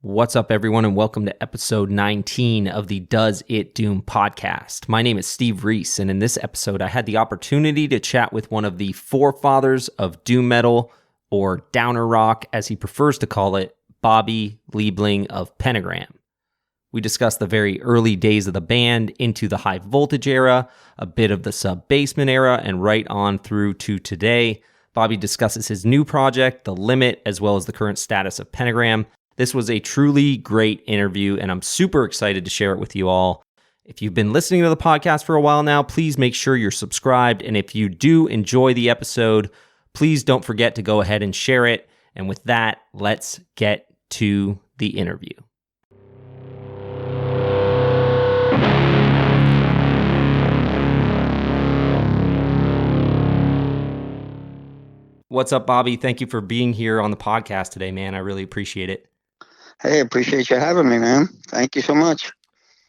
What's up, everyone, and welcome to episode 19 of the Does It Doom podcast. My name is Steve Reese, and in this episode, I had the opportunity to chat with one of the forefathers of doom metal, or downer rock, as he prefers to call it, Bobby Liebling of Pentagram. We discussed the very early days of the band into the high voltage era, a bit of the sub-basement era, and right on through to today. Bobby discusses his new project, The Limit, as well as the current status of Pentagram. This was a truly great interview, and I'm super excited to share it with you all. If you've been listening to the podcast for a while now, please make sure you're subscribed. And if you do enjoy the episode, please don't forget to go ahead and share it. And with that, let's get to the interview. What's up, Bobby? Thank you for being here on the podcast today, man. I really appreciate it. Hey, appreciate you having me, man. Thank you so much.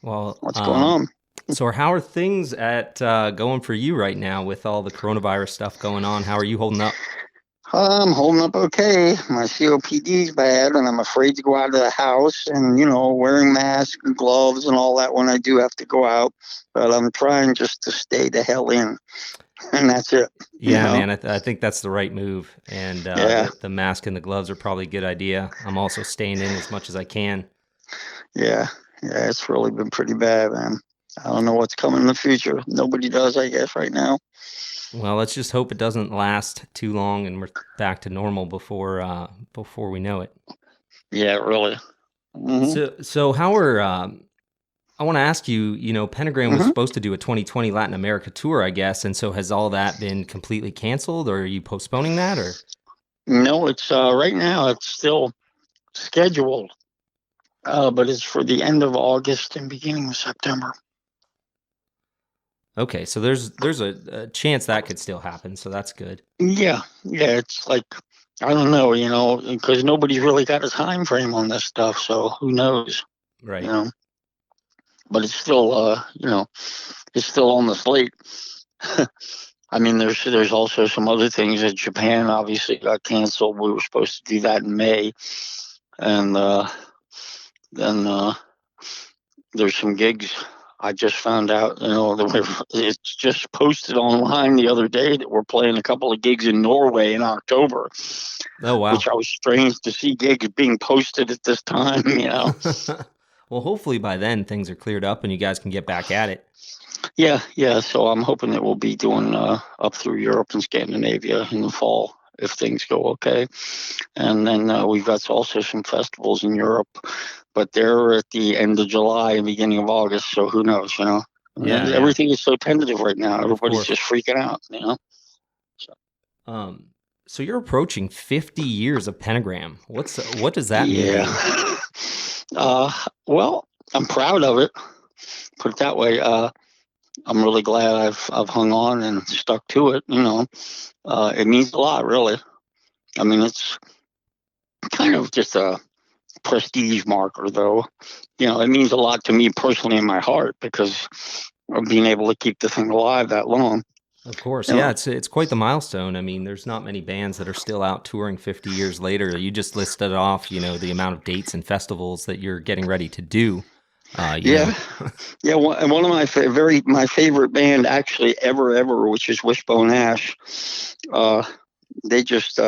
Well, what's going on? So how are things going for you right now with all the coronavirus stuff going on? How are you holding up? I'm holding up okay. My COPD is bad, and I'm afraid to go out of the house and, wearing masks and gloves and all that when I do have to go out. But I'm trying just to stay the hell in, and that's it. Yeah, man, I think that's the right move. And the mask and the gloves are probably a good idea. I'm also staying in as much as I can. Yeah, it's really been pretty bad, man. I don't know what's coming in the future. Nobody does, I guess, right now. Well, let's just hope it doesn't last too long and we're back to normal before we know it. Yeah, really. Mm-hmm. So how are I want to ask you, Pentagram was supposed to do a 2020 Latin America tour, I guess, and so has all that been completely canceled, or are you postponing that, or? No, it's right now it's still scheduled, but it's for the end of August and beginning of September. Okay, so there's a chance that could still happen, so that's good. Yeah, it's like, I don't know, because nobody's really got a time frame on this stuff, so who knows? Right. But it's still, it's still on the slate. I mean, there's also some other things that Japan obviously got canceled. We were supposed to do that in May, and then there's some gigs. I just found out, it's just posted online the other day that we're playing a couple of gigs in Norway in October. Oh, wow. Which I was strange to see gigs being posted at this time, Well, hopefully by then things are cleared up and you guys can get back at it. Yeah. So I'm hoping that we'll be doing up through Europe and Scandinavia in the fall if things go okay. And then we've got also some festivals in Europe, but they're at the end of July and beginning of August. So who knows, Yeah. Everything is so tentative right now. Everybody's just freaking out, So you're approaching 50 years of Pentagram. What does that mean? Yeah. Well, I'm proud of it. Put it that way. I'm really glad I've hung on and stuck to it. It means a lot, really. I mean, it's kind of just a prestige marker, though. It means a lot to me personally in my heart because of being able to keep the thing alive that long. Of course. Yeah, it's quite the milestone. I mean, there's not many bands that are still out touring 50 years later. You just listed off, the amount of dates and festivals that you're getting ready to do. Yeah. One of my favorite band actually ever, which is Wishbone Ash. They just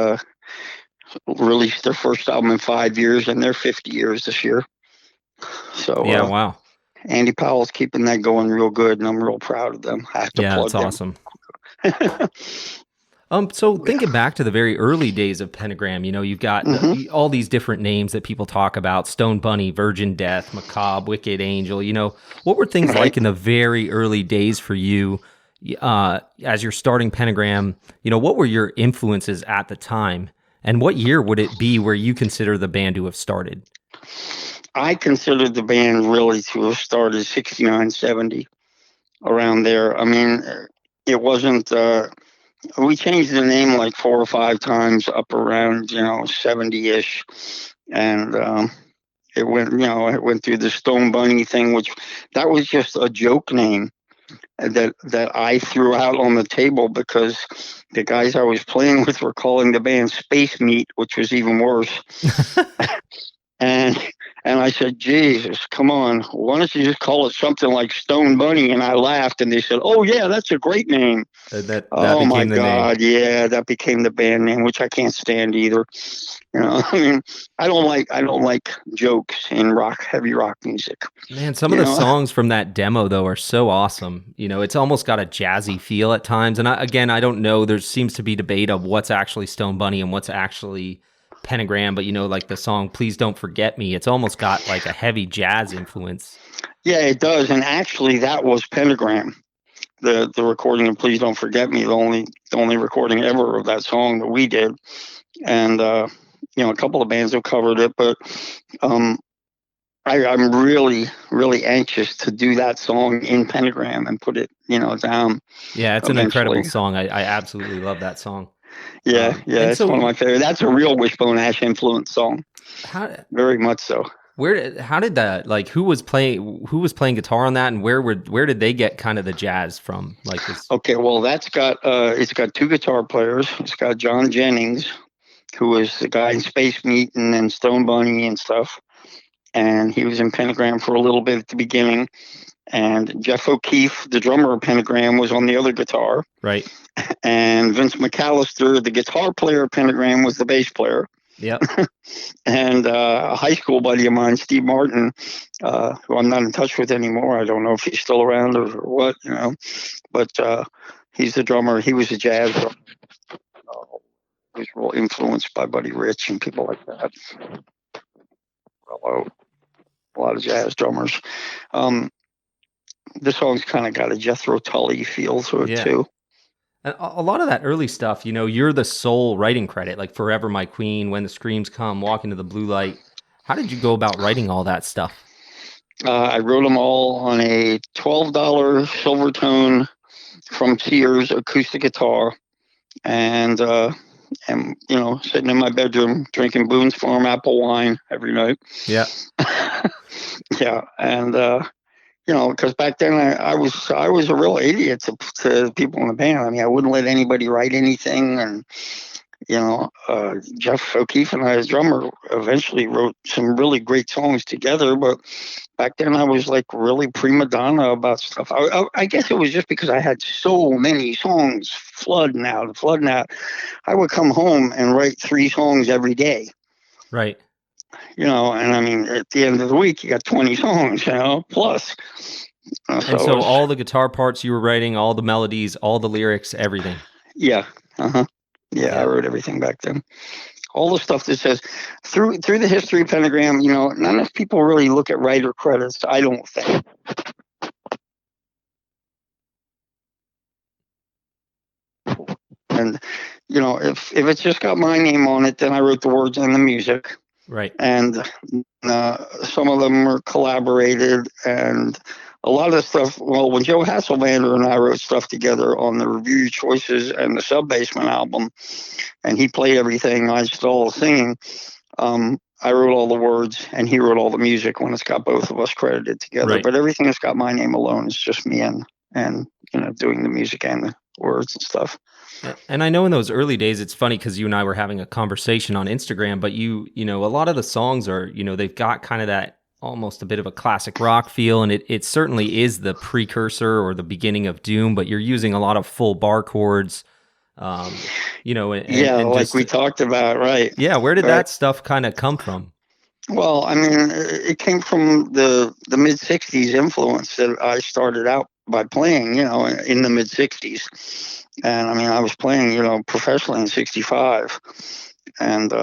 released their first album in 5 years, and they're 50 years this year. So yeah, wow. Andy Powell's keeping that going real good, and I'm real proud of them. I have to plug them. Awesome. So thinking back to the very early days of Pentagram, you've got all these different names that people talk about: Stone Bunny, Virgin Death, Macabre, Wicked Angel. What were things like in the very early days for you as you're starting Pentagram? What were your influences at the time, and what year would it be where you consider the band to have started? I consider the band really to have started 69, 70, around there. I mean, it wasn't, we changed the name like 4 or 5 times up around, 70-ish. And it went through the Stone Bunny thing, which that was just a joke name that I threw out on the table because the guys I was playing with were calling the band Space Meat, which was even worse. And And I said, Jesus, come on. Why don't you just call it something like Stone Bunny? And I laughed, and they said, oh, yeah, that's a great name. That Oh, my became the name. God. Yeah, that became the band name, which I can't stand either. I mean, I don't like jokes in heavy rock music. Man, some of You the know, songs from that demo though are so awesome. It's almost got a jazzy feel at times. And I don't know. There seems to be debate of what's actually Stone Bunny and what's actually Pentagram. But like the song "Please Don't Forget Me," it's almost got like a heavy jazz influence. yeah, it does. And actually, that was Pentagram. The recording of "Please Don't Forget Me," the only recording ever of that song that we did. And a couple of bands have covered it, but um, I'm really, really anxious to do that song in Pentagram and put it, down Yeah, it's an incredible eventually. song. I absolutely love that song. Yeah, yeah, And it's one of so my favorite. That's a real Wishbone Ash influence song, how very much so. how did that, like, who was playing guitar on that, and where did they get kind of the jazz from? Like, was Okay, well, it's got two guitar players. It's got John Jennings, who was the guy in Space Meat and then Stone Bunny and stuff, and he was in Pentagram for a little bit at the beginning. And Jeff O'Keefe, the drummer of Pentagram, was on the other guitar. right? And Vince McAllister, the guitar player of Pentagram, was the bass player. Yep. And a high school buddy of mine, Steve Martin, who I'm not in touch with anymore. I don't know if he's still around or what, but he's the drummer. He was a jazz drummer. He was real influenced by Buddy Rich and people like that. Well, a lot of jazz drummers. The song's kind of got a Jethro Tull feel to it, Yeah. too. And a lot of that early stuff, you're the sole writing credit, like "Forever My Queen," "When the Screams Come," "Walk into the Blue Light." How did you go about writing all that stuff? I wrote them all on a $12 Silvertone from Sears acoustic guitar, and sitting in my bedroom drinking Boone's Farm apple wine every night. Yeah. Yeah, and because back then I was a real idiot to people in the band. I mean, I wouldn't let anybody write anything, and Jeff O'Keefe and I, as drummer, eventually wrote some really great songs together. But back then, I was like really prima donna about stuff. I guess it was just because I had so many songs flooding out. I would come home and write 3 songs every day. Right. And I mean, at the end of the week, you got 20 songs, plus. And so all the guitar parts you were writing, all the melodies, all the lyrics, everything. Yeah. Uh-huh. Yeah, I wrote everything back then. All the stuff that says through the history of Pentagram, not enough people really look at writer credits, I don't think. And if it's just got my name on it, then I wrote the words and the music. Right. And some of them are collaborated, and a lot of the stuff. Well, when Joe Hasselmander and I wrote stuff together on the Review Your Choices and the Sub Basement album, and he played everything, I did all the singing. I wrote all the words, and he wrote all the music when it's got both of us credited together. Right. But everything that's got my name alone is just me and doing the music and the words and stuff. And I know in those early days, it's funny because you and I were having a conversation on Instagram, but a lot of the songs are, they've got kind of that almost a bit of a classic rock feel, and it certainly is the precursor or the beginning of doom, but you're using a lot of full bar chords, and like just, we talked about, right? Yeah, where did that stuff kind of come from? Well, I mean, it came from the mid '60s influence that I started out by playing, in the mid '60s. And I mean, I was playing, professionally in '65, and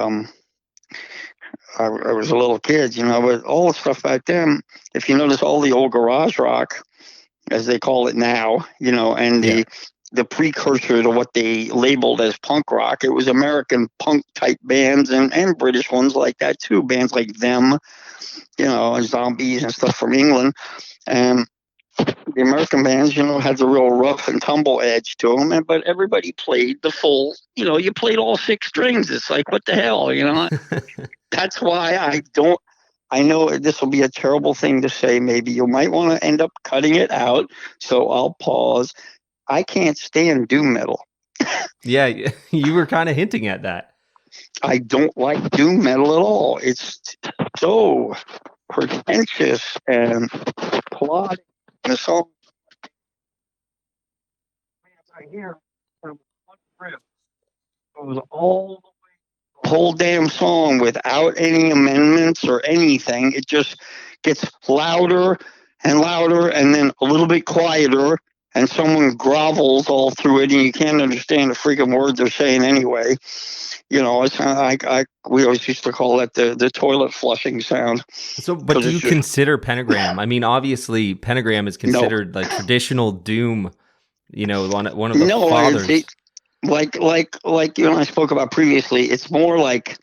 I was a little kid, but all the stuff back then, if you notice, all the old garage rock, as they call it now, and the precursor to what they labeled as punk rock, it was American punk type bands and British ones like that too, bands like Them, and Zombies and stuff from England. And the American bands, had the real rough and tumble edge to them, but everybody played the full, you played all 6 strings. It's like, what the hell, That's why I know this will be a terrible thing to say. Maybe you might want to end up cutting it out, so I'll pause. I can't stand doom metal. Yeah, you were kind of hinting at that. I don't like doom metal at all. It's so pretentious and plotting. The song I hear from one riff goes all the whole damn song without any amendments or anything. It just gets louder and louder, and then a little bit quieter, and someone grovels all through it, and you can't understand the freaking words they're saying anyway. It's not like we always used to call that the toilet flushing sound. So, but do you consider Pentagram? I mean, obviously, Pentagram is considered like traditional doom. One of the fathers. Like I spoke about previously. It's more like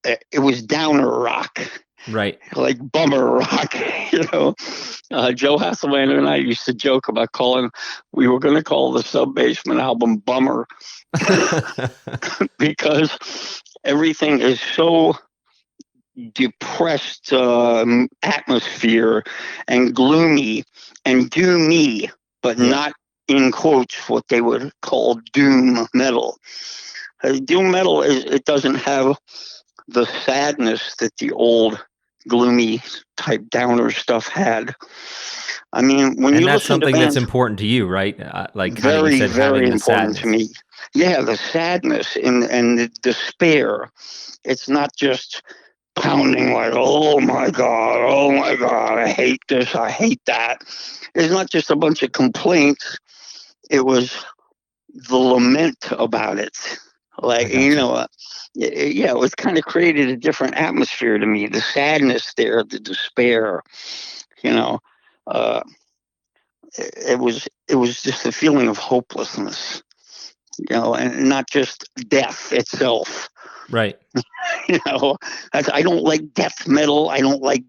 it was downer rock, right? Like bummer rock. Joe Hasselmander and I used to joke about we were going to call the Sub Basement album Bummer because everything is so depressed atmosphere and gloomy and doomy, but not in quotes what they would call doom metal. Doom metal it doesn't have the sadness that the old gloomy type downer stuff had. I mean, when you that's listen something to bands, that's important to you, right? Like very, you said, very having important the to me. Yeah, the sadness and the despair. It's not just pounding like, oh my God, I hate this, I hate that. It's not just a bunch of complaints. It was the lament about it. Like, it was kind of created a different atmosphere to me. The sadness there, the despair, it was just a feeling of hopelessness, and not just death itself. Right. I don't like death metal. I don't like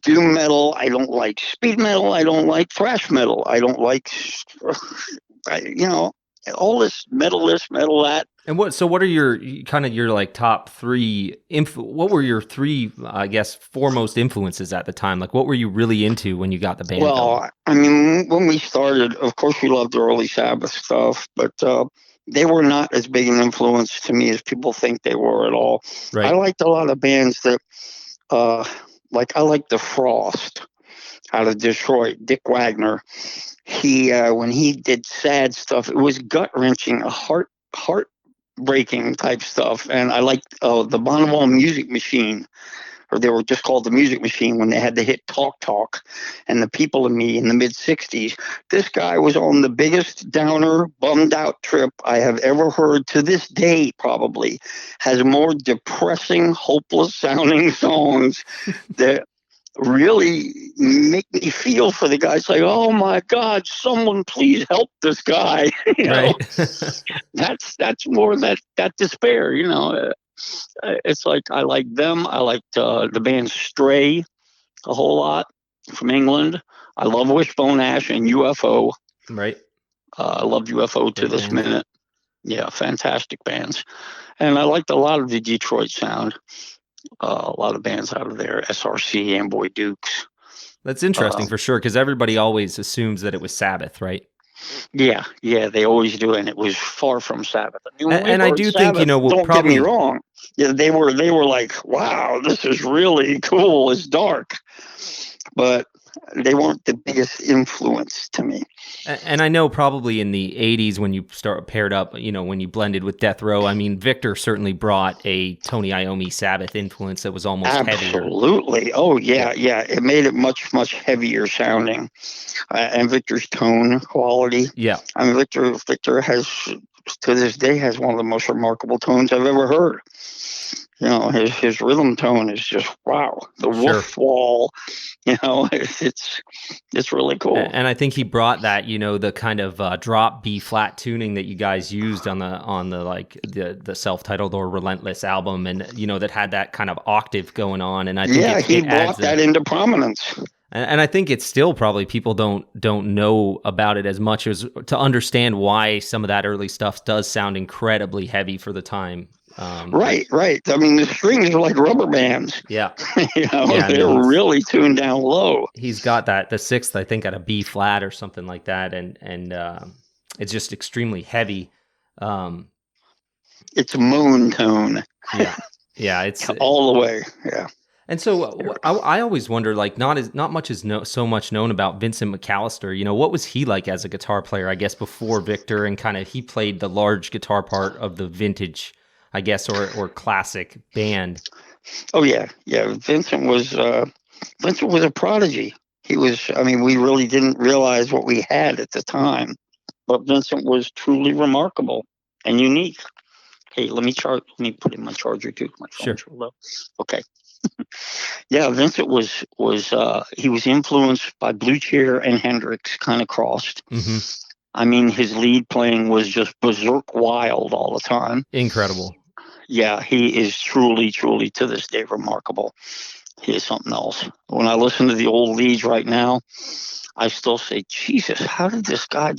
doom metal. I don't like speed metal. I don't like thrash metal. I don't like, all this metal that. And what are your like top three? What were your three, I guess, foremost influences at the time? Like, what were you really into when you got the band? Well, I mean, when we started, of course, we loved the early Sabbath stuff, but they were not as big an influence to me as people think they were at all. Right. I liked a lot of bands that, I liked the Frost out of Detroit, Dick Wagner. He when he did sad stuff, it was gut wrenching, heartbreaking type stuff. And I liked the Bonneville Music Machine, or they were just called the Music Machine when they had the hit Talk Talk, and The People and Me in the mid-'60s. This guy was on the biggest downer, bummed out trip I have ever heard to this day, probably. Has more depressing, hopeless sounding songs that really make me feel for the guy. It's like, oh my God, someone please help this guy. Right. That's more that despair, It's like I like them. I liked the band Stray a whole lot from England. I love Wishbone Ash and UFO. Right. I love UFO to this minute. Yeah, fantastic bands. And I liked a lot of the Detroit sound. A lot of bands out of there, SRC, Amboy Dukes. That's interesting for sure, because everybody always assumes that it was Sabbath, right? Yeah, they always do, and it was far from Sabbath. I mean, and I do Sabbath, think, don't get me wrong. Yeah, they were like, wow, this is really cool. It's dark, but they weren't the biggest influence to me. And I know probably in the 80s when you paired up, when you blended with Death Row, I mean, Victor certainly brought a Tony Iommi Sabbath influence that was almost heavier. Absolutely. Oh, yeah. It made it much, much heavier sounding. And Victor's tone quality. Yeah. I mean, Victor has, to this day, has one of the most remarkable tones I've ever heard. His rhythm tone is just wow. The Wolf Wall, it's really cool. And I think he brought that, the kind of drop B flat tuning that you guys used on the self-titled or Relentless album, and that had that kind of octave going on. And I think he brought that into prominence. And I think it's still probably people don't know about it as much as to understand why some of that early stuff does sound incredibly heavy for the time. Right. I mean, the strings are like rubber bands. Yeah. They're really tuned down low. He's got the sixth, I think, at a B flat or something like that, and it's just extremely heavy. it's moon tone Yeah. Yeah, it's all the way. Yeah. and so I always wonder, like, not much is so much known about Vincent McAllister. You know, what was he like as a guitar player? I guess before Victor, and kind of he played the large guitar part of the vintage, I guess, or classic band. Oh yeah, yeah. Vincent was a prodigy. He was. I mean, we really didn't realize what we had at the time, but Vincent was truly remarkable and unique. Hey, let me charge. Let me put in my charger too. My Sure. phone's low. Okay. Yeah, Vincent he was influenced by Blue Cheer and Hendrix, kind of crossed. Mm-hmm. I mean, his lead playing was just berserk wild all the time. Incredible. Yeah, he is truly, truly to this day remarkable. He is something else. When I listen to the old leads right now, I still say, Jesus, how did this guy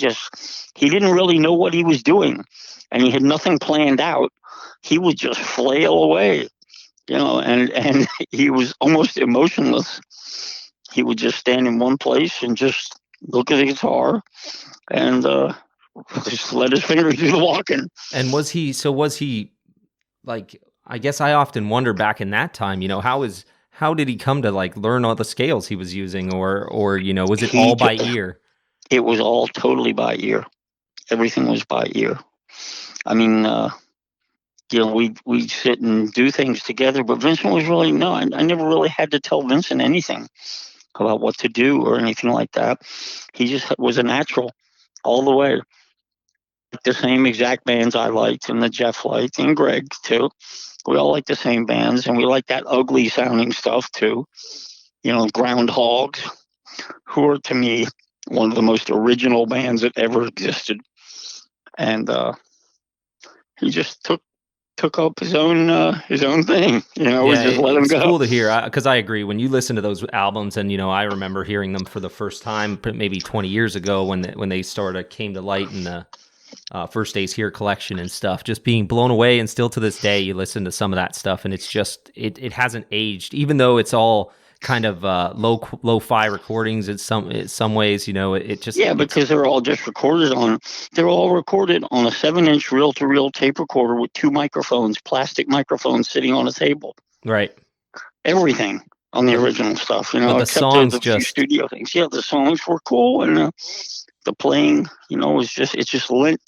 he didn't really know what he was doing, and he had nothing planned out. He would just flail away, and he was almost emotionless. He would just stand in one place and just look at the guitar and just let his fingers do the walking. And was he like, I guess I often wonder back in that time, how did he come to like learn all the scales he was using, or was it all by ear? It was all totally by ear. Everything was by ear. I mean, we'd sit and do things together, but Vincent was really, no, I never really had to tell Vincent anything about what to do or anything like that. He just was a natural all the way. The same exact bands I liked, and the Jeff liked, and Greg too. We all like the same bands, and we like that ugly sounding stuff too. Groundhogs, who are to me one of the most original bands that ever existed. And he just took up his own thing. We just let him it's go. cool to hear, because I agree. When you listen to those albums, and I remember hearing them for the first time maybe 20 years ago when they came to light in the First Days Here collection and stuff, just being blown away. And still to this day, you listen to some of that stuff, and it's just it hasn't aged, even though it's all kind of lo-fi recordings in some ways. It just because they're all recorded on a 7-inch reel-to-reel tape recorder with 2 microphones, plastic microphones sitting on a table. Right. Everything on the original stuff, but the except songs the few studio things. Yeah, the songs were cool, and the playing, it just lent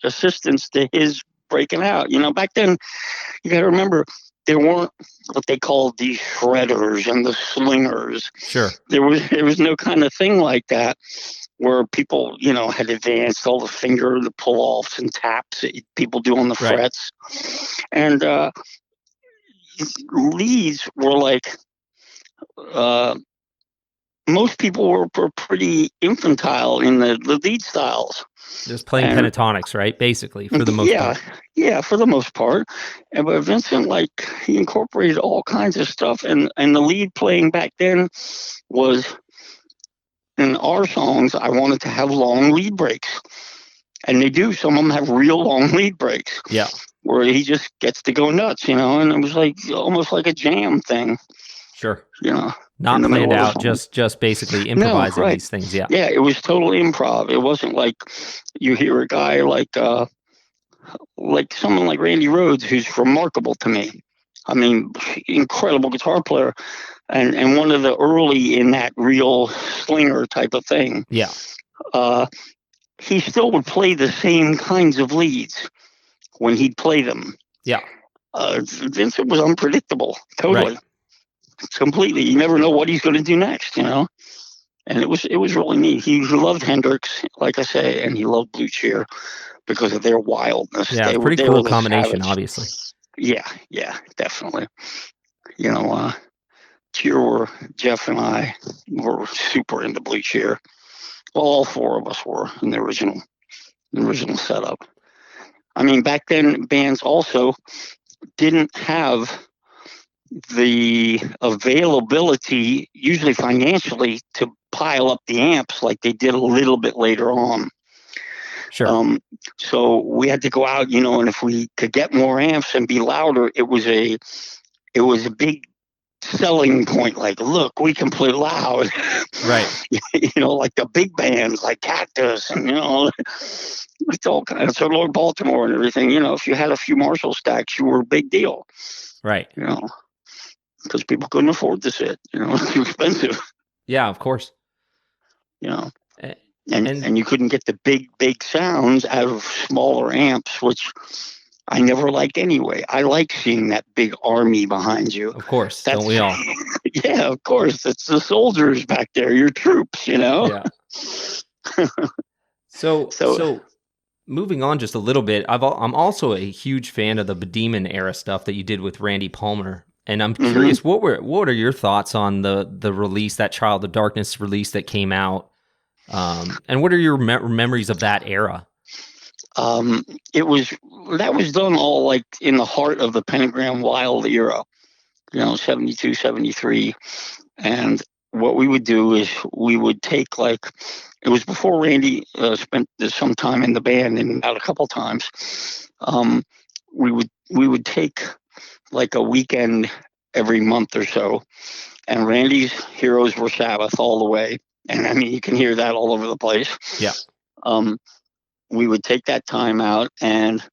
assistance to his breaking out. Back then, you got to remember, there weren't what they called the shredders and the slingers. Sure. There was no kind of thing like that where people, had advanced all the pull-offs and taps that people do on the frets. And leads were like, most people were pretty infantile in the lead styles. Just playing pentatonics, right? Basically, for the most part. Yeah, for the most part. But Vincent, he incorporated all kinds of stuff, and the lead playing back then was, in our songs, I wanted to have long lead breaks. And they do. Some of them have real long lead breaks. Yeah. Where he just gets to go nuts, and it was almost like a jam thing. Sure. Not planned out, just basically improvising these things. Yeah. Yeah, it was totally improv. It wasn't like you hear a guy like someone like Randy Rhoads, who's remarkable to me. I mean, incredible guitar player, and one of the early in that real slinger type of thing. Yeah. He still would play the same kinds of leads when he'd play them. Yeah. Vincent was unpredictable, totally. Right. Completely. You never know what he's going to do next, And it was really neat. He loved Hendrix, like I say, and he loved Blue Cheer because of their wildness. Yeah, pretty cool combination, obviously. Yeah, definitely. Jeff and I were super into Blue Cheer. Well, all 4 of us were in the original setup. I mean, back then, bands also didn't have the availability, usually financially, to pile up the amps like they did a little bit later on. Sure. So we had to go out, and if we could get more amps and be louder, it was a big selling point. Like, look, we can play loud. Right. Like the big bands like Cactus, and it's all kinds of Sir Lord Baltimore and everything. If you had a few Marshall stacks, you were a big deal. Right. Because people couldn't afford to sit. It's too expensive. Yeah, of course. And you couldn't get the big sounds out of smaller amps, which I never liked anyway. I like seeing that big army behind you. Of course, don't we all? Yeah, of course. It's the soldiers back there, your troops, Yeah. So moving on just a little bit, I'm also a huge fan of the Demon era stuff that you did with Randy Palmer. And I'm curious, what are your thoughts on the release, that Child of Darkness release that came out? And what are your memories of that era? That was done all like in the heart of the Pentagram Wild era, 72, 73. And what we would do is we would take it was before Randy spent some time in the band and out a couple times. We would take like a weekend every month or so, and Randy's heroes were Sabbath all the way. And I mean, you can hear that all over the place. Yeah. We would take that time out and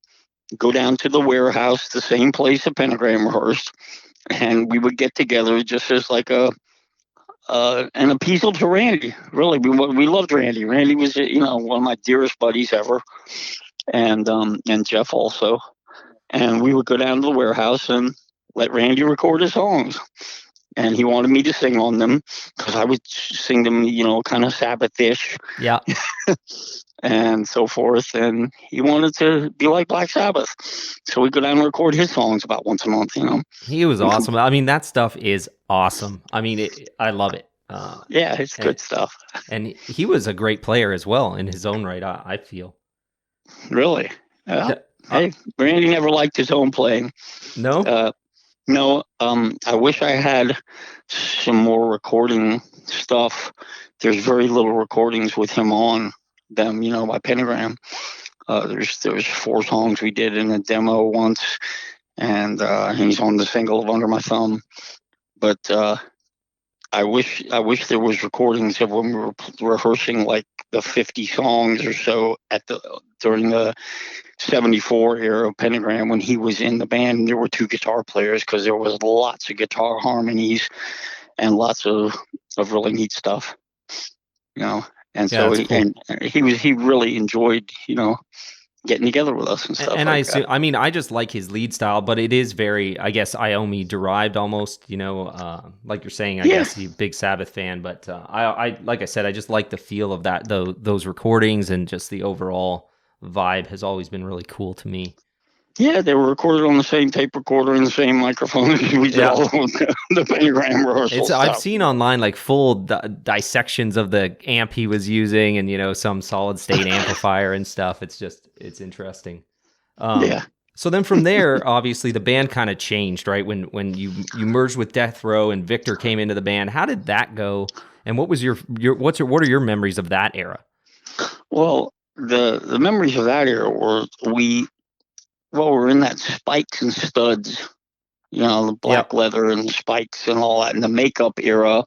go down to the warehouse, the same place that Pentagram rehearsed, and we would get together just as like an appeasal to Randy. Really, we loved Randy. Randy was one of my dearest buddies ever, and Jeff also. And we would go down to the warehouse and let Randy record his songs. And he wanted me to sing on them because I would sing them, kind of Sabbath-ish. Yeah. And so forth. And he wanted to be like Black Sabbath. So we'd go down and record his songs about once a month, He was awesome. I mean, that stuff is awesome. I mean, I love it. Yeah, it's good stuff. And he was a great player as well in his own right, I feel. Really? Hey, Randy never liked his own playing. No? No. I wish I had some more recording stuff. There's very little recordings with him on them, by Pentagram. There's 4 songs we did in a demo once, and he's on the single of Under My Thumb. But I wish there was recordings of when we were rehearsing like the 50 songs or so during the 74 era of Pentagram when he was in the band. There were 2 guitar players because there was lots of guitar harmonies and lots of really neat stuff, And so he really enjoyed, getting together with us and stuff. And I just like his lead style, but it is very, I guess, Iommi derived almost, like you're saying, I guess he's a big Sabbath fan, but I like I said, I just like the feel of those recordings, and just the overall vibe has always been really cool to me. Yeah, they were recorded on the same tape recorder and the same microphone as we did all the Pentagram rehearsals. I've seen online like full dissections of the amp he was using, and some solid state amplifier and stuff. It's interesting. So then from there, obviously the band kind of changed, right? When you merged with Death Row and Victor came into the band, how did that go? And what was what are your memories of that era? Well, the memories of that era were we're in that spikes and studs, the black leather and the spikes and all that. And the makeup era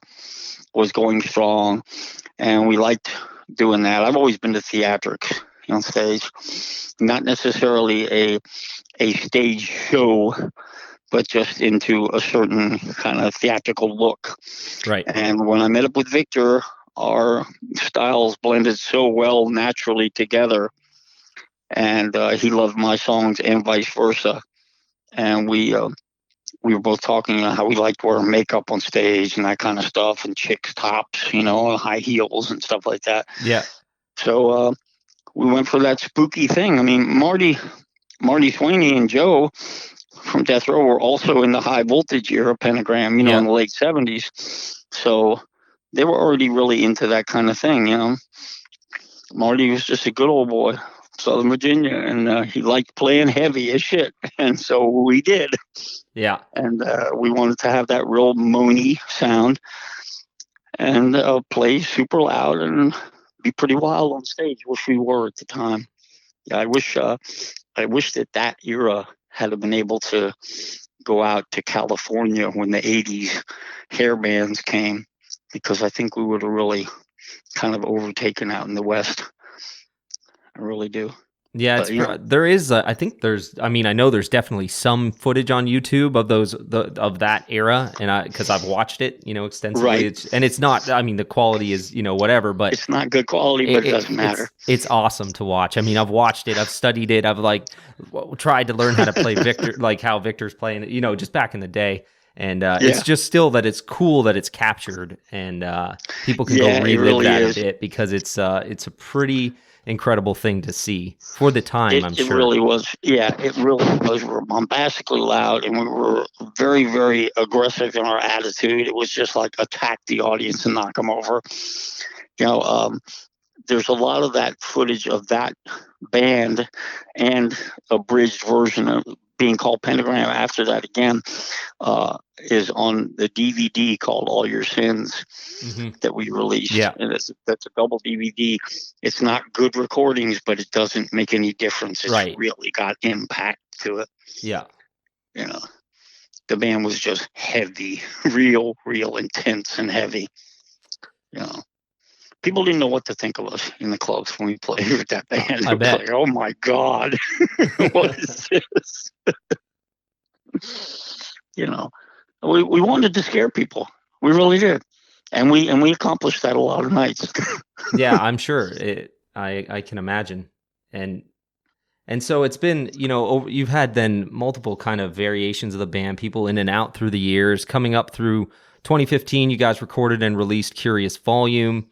was going strong, and we liked doing that. I've always been to theatrics on stage, not necessarily a stage show, but just into a certain kind of theatrical look. Right. And when I met up with Victor, our styles blended so well naturally together. And he loved my songs and vice versa. And we were both talking about how we liked wearing makeup on stage and that kind of stuff, and chicks' tops, high heels and stuff like that. Yeah. So we went for that spooky thing. I mean, Marty Sweeney and Joe from Death Row were also in the high voltage era Pentagram, in the late 70s. So they were already really into that kind of thing, Marty was just a good old boy. Southern Virginia, and he liked playing heavy as shit, and so we did. Yeah. And we wanted to have that real moany sound, and play super loud and be pretty wild on stage, which we were at the time. Yeah, I wish that era had been able to go out to California when the 80s hair bands came, because I think we would have really kind of overtaken out in the West. I really do. Yeah, But, there is. I think there's. I mean, I know there's definitely some footage on YouTube of of that era, and because I've watched it, extensively. right. It's not. I mean, the quality is whatever, but It's not good quality, but it doesn't matter. It's awesome to watch. I mean, I've watched it. I've studied it. I've tried to learn how to play Victor, like how Victor's playing it. Just back in the day. And it's just still that it's cool that it's captured, and people can go relive really that is. a bit, because it's a pretty incredible thing to see for the time. I'm sure it really was. Yeah, it really was. We were bombastically loud, and we were very, very aggressive in our attitude. It was just like attack the audience and knock them over. There's a lot of that footage of that band and abridged version of being called Pentagram after that again is on the DVD called All Your Sins that we released. Yeah. And that's a double DVD. It's not good recordings, but it doesn't make any difference. It's really got impact to it. Yeah. The band was just heavy, real intense and heavy. People didn't know what to think of us in the clubs when we played with that band. I bet. Like, oh my God, what is this? We wanted to scare people. We really did, and we accomplished that a lot of nights. Yeah, I'm sure. I can imagine, and so it's been, you've had then multiple kind of variations of the band, people in and out through the years. Coming up through 2015, you guys recorded and released Curious Volume.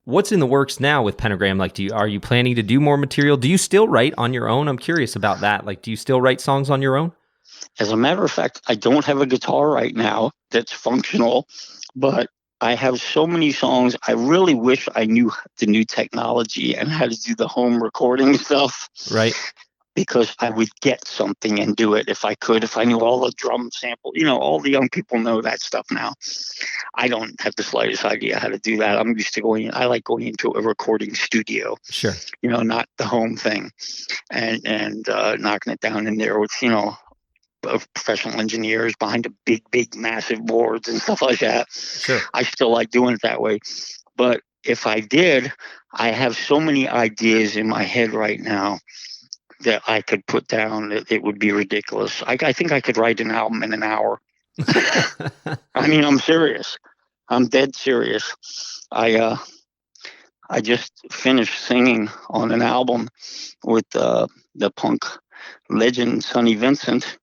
What's in the works now with Pentagram? Are you planning to do more material? Do you still write on your own? I'm curious about that. Do you still write songs on your own? As a matter of fact, I don't have a guitar right now that's functional, but I have so many songs. I really wish I knew the new technology and how to do the home recording stuff. Right. Because I would get something and do it if I could, if I knew all the drum sample. All the young people know that stuff now. I don't have the slightest idea how to do that. I'm used to I like going into a recording studio. Sure. Not the home thing, and knocking it down in there with, professional engineers behind the big, massive boards and stuff like that. Sure. I still like doing it that way. But if I did, I have so many ideas in my head right now that I could put down. It would be ridiculous. I think I could write an album in an hour. I mean, I'm serious. I'm dead serious. I just finished singing on an album with the punk legend Sonny Vincent,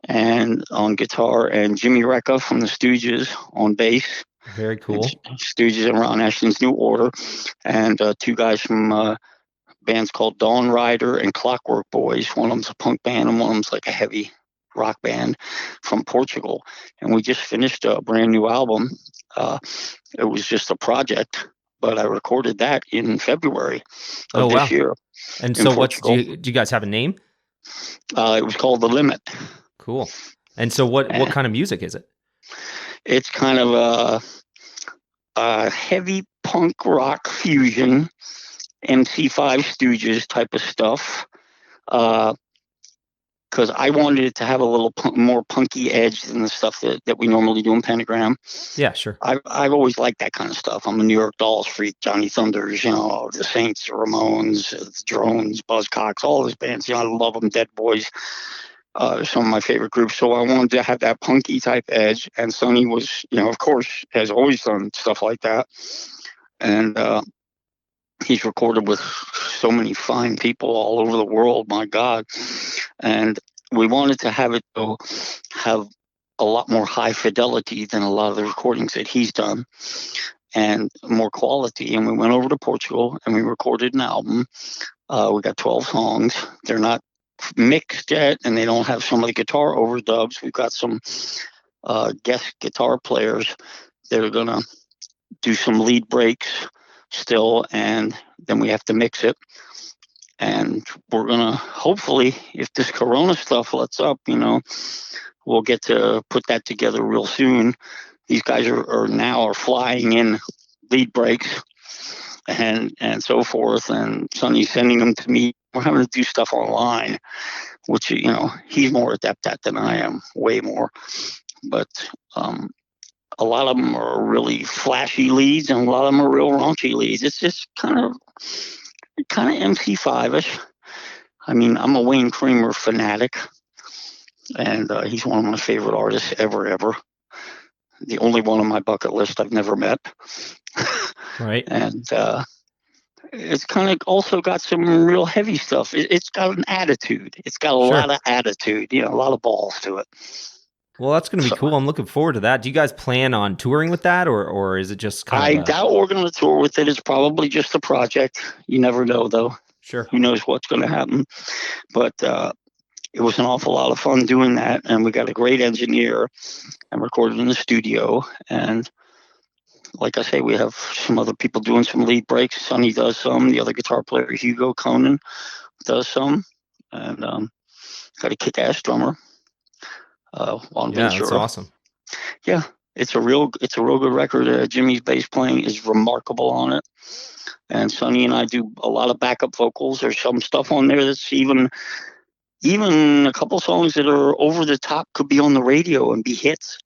and on guitar, and Jimmy Recca from the Stooges on bass. Very cool. Stooges and Ron Asheton's New Order, and two guys from bands called Dawn Rider and Clockwork Boys. One of them's a punk band, and one of them's like a heavy rock band from Portugal. And we just finished a brand new album. It was just a project, but I recorded that in February of this year. And so do you guys have a name? It was called The Limit. Cool. And so what kind of music is it? It's kind of a heavy punk rock fusion, MC5 Stooges type of stuff. Because I wanted it to have a little more punky edge than the stuff that we normally do in Pentagram. Yeah, sure. I've always liked that kind of stuff. I'm a New York Dolls freak, Johnny Thunders, the Saints, the Ramones, the Drones, Buzzcocks, all those bands. I love them. Dead Boys, some of my favorite groups. So I wanted to have that punky type edge. And Sonny was, of course, has always done stuff like that. And he's recorded with so many fine people all over the world, my God. And we wanted to have it have a lot more high fidelity than a lot of the recordings that he's done, and more quality. And we went over to Portugal and we recorded an album. We got 12 songs. They're not mixed yet, and they don't have some of the guitar overdubs. We've got some guest guitar players that are going to do some lead breaks still, and then we have to mix it. And we're going to, hopefully, if this Corona stuff lets up, we'll get to put that together real soon. These guys are flying in lead breaks and so forth, and Sonny's sending them to me. We're having to do stuff online, which, he's more adept at than I am, way more. But a lot of them are really flashy leads, and a lot of them are real raunchy leads. It's just kind of MC5ish. I mean, I'm a Wayne Kramer fanatic, and he's one of my favorite artists ever. The only one on my bucket list I've never met. Right. And it's kind of also got some real heavy stuff. It's got an attitude. It's got a lot of attitude, a lot of balls to it. Well, that's going to be cool. I'm looking forward to that. Do you guys plan on touring with that, or is it just kind of... I doubt we're going to tour with it. It's probably just a project. You never know, though. Sure. Who knows what's going to happen. But it was an awful lot of fun doing that, and we got a great engineer and recorded in the studio. And like I say, we have some other people doing some lead breaks. Sonny does some. The other guitar player, Hugo Conan, does some. And got a kick-ass drummer. Juan Ventura. That's awesome. Yeah, it's a real good record. Jimmy's bass playing is remarkable on it. And Sonny and I do a lot of backup vocals. There's some stuff on there that's even a couple songs that are over the top could be on the radio and be hits.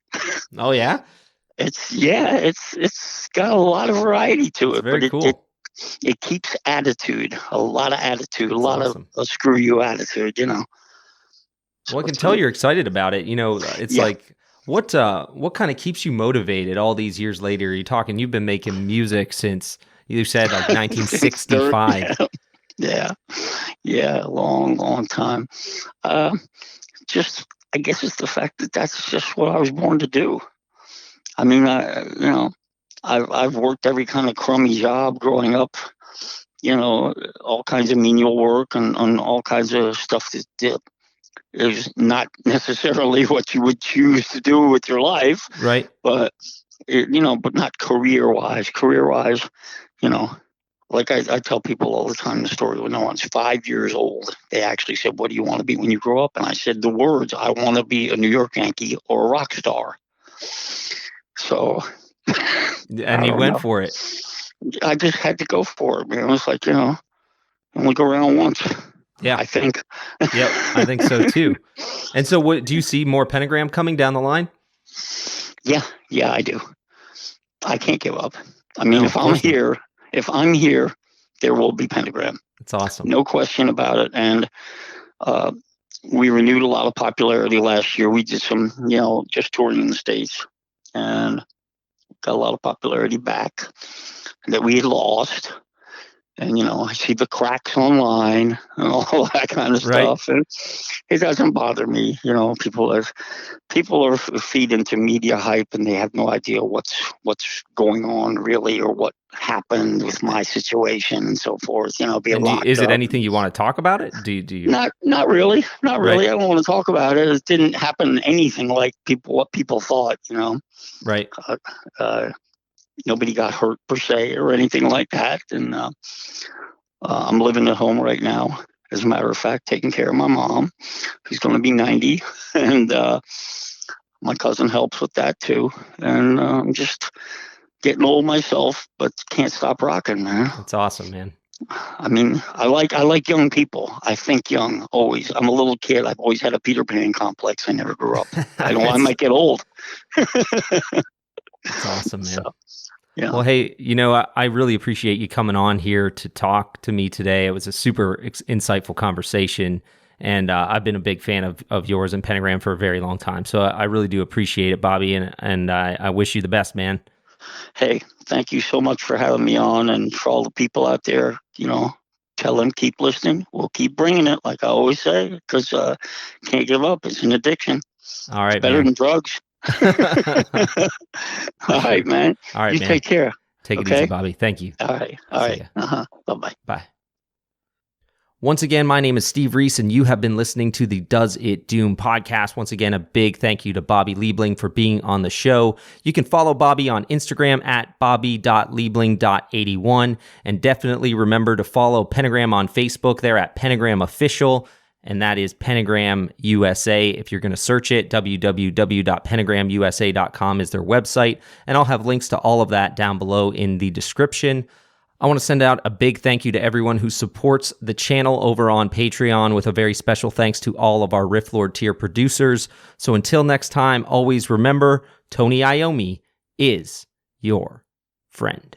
Oh yeah? It's got a lot of variety to it. Very cool. It keeps attitude, a lot of attitude, a lot of a screw you attitude, Well, I can tell you're excited about it. It's like, what kind of keeps you motivated all these years later? You're talking, you've been making music since, you said, like 1965. Yeah, long time. I guess it's the fact that that's just what I was born to do. I mean, I've worked every kind of crummy job growing up, all kinds of menial work and all kinds of stuff that is not necessarily what you would choose to do with your life. Right. But, but not career-wise. Career-wise, like I tell people all the time the story when I was 5 years old. They actually said, "What do you want to be when you grow up?" And I said the words, "I want to be a New York Yankee or a rock star." So... And you went for it. I just had to go for it, man. It was like, only go around once. Yeah. I think. Yep, I think so too. And so what do you see more Pentagram coming down the line? Yeah, I do. I can't give up. I mean, if I'm here, there will be Pentagram. That's awesome. No question about it. And we renewed a lot of popularity last year. We did some, just touring in the States, and got a lot of popularity back that we had lost. And, I see the cracks online and all that kind of stuff. And it doesn't bother me. People are feed into media hype, and they have no idea what's going on really, or what happened with my situation and so forth. Is it anything you want to talk about it? Do you? Not really. Not really. I don't want to talk about it. It didn't happen anything like what people thought, Right. Nobody got hurt per se or anything like that. And I'm living at home right now, as a matter of fact, taking care of my mom, who's going to be 90. And my cousin helps with that too. And I'm just getting old myself, but can't stop rocking, man. That's awesome, man. I mean, I like young people. I think young always. I'm a little kid. I've always had a Peter Pan complex. I never grew up. I might get old. That's awesome, man. So, yeah. Well, hey, I really appreciate you coming on here to talk to me today. It was a super insightful conversation, and I've been a big fan of yours and Pentagram for a very long time. So I really do appreciate it, Bobby, and I wish you the best, man. Hey, thank you so much for having me on, and for all the people out there, tell them keep listening. We'll keep bringing it, like I always say, because can't give up. It's an addiction. All right, it's better than drugs. All right, man. All right, you man. Take care. Take it easy, Bobby. Thank you. All right. Bye-bye. Bye. Once again, my name is Steve Reese, and you have been listening to the Does It Doom podcast. Once again, a big thank you to Bobby Liebling for being on the show. You can follow Bobby on Instagram at bobby.liebling.81, and definitely remember to follow Pentagram on Facebook. They're at Pentagram Official, and that is Pentagram USA. If you're going to search it, www.pentagramusa.com is their website, and I'll have links to all of that down below in the description. I want to send out a big thank you to everyone who supports the channel over on Patreon, with a very special thanks to all of our Riff Lord tier producers. So until next time, always remember, Tony Iommi is your friend.